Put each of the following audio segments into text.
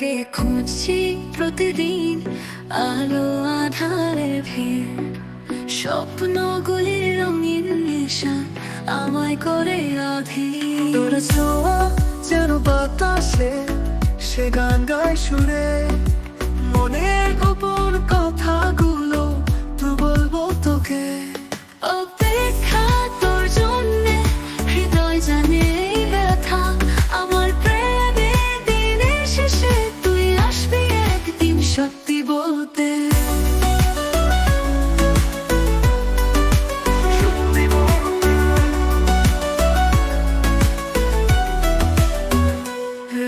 তোকে খুঁজছি প্রতিদিন, আলো আধারে ভিড়, স্বপ্নগুলির রঙিন নেশা আমায় করে অধীর। তোর ছোঁয়া যেন বাতাসে, সে গান গায় সুরে, মনের গোপন কথাগুলো তো বলবো তোকে। অপেক্ষা তোর জন্যে, হৃদয় জানে এই ব্যথা, আমার প্রেমে দিনের শেষে তুই আসবি একদিন সত্যি বলতে।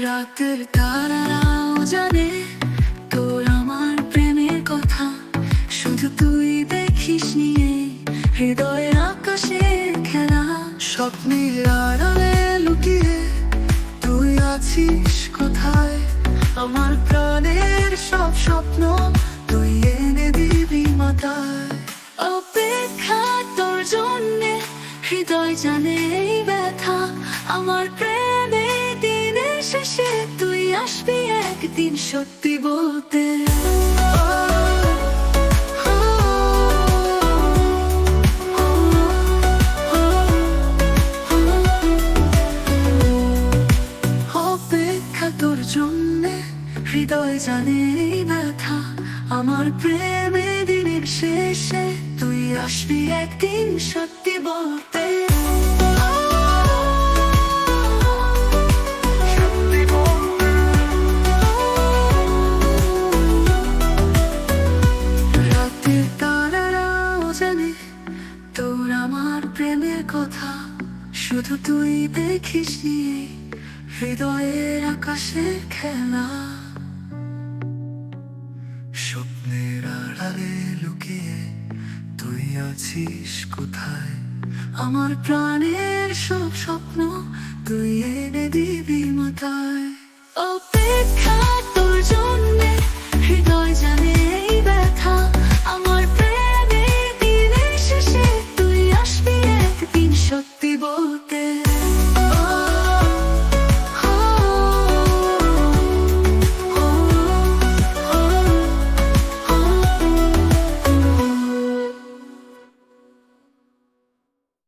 রাতের তারারাও জানে তোর আমার প্রেমের কথা, শুধু তুই দেখিস নিয়ে হৃদয়ের আকাশে খেলা। স্বপ্নের আড়ালে লুকিয়ে তুই আছিস কোথায়, আমার প্রাণের সব স্বপ্ন তুই এনে দিবি মাথায়। অপেক্ষা তোর জন্যে, হৃদয় জানে এই ব্যথা, আমার প্রেমে দিনের শেষে তুই আসবি একদিন সত্যি বলতে। অপেক্ষা তোর জন্যে, হৃদয় জানে এই ব্যথা, আমার প্রেমে দিনের শেষে তুই আসবি একদিন সত্যি বলতে। রাতের তারারাও জানে তোর আমার প্রেমের কথা, শুধু তুই দেখিস নিয়ে হৃদয়ের আকাশে খেলা। স্বপ্নের আড়ালে লুকিয়ে তুই আছিস কোথায়, আমার প্রাণের সব স্বপ্ন তুই এনে দিবি মাথায়। অপেক্ষা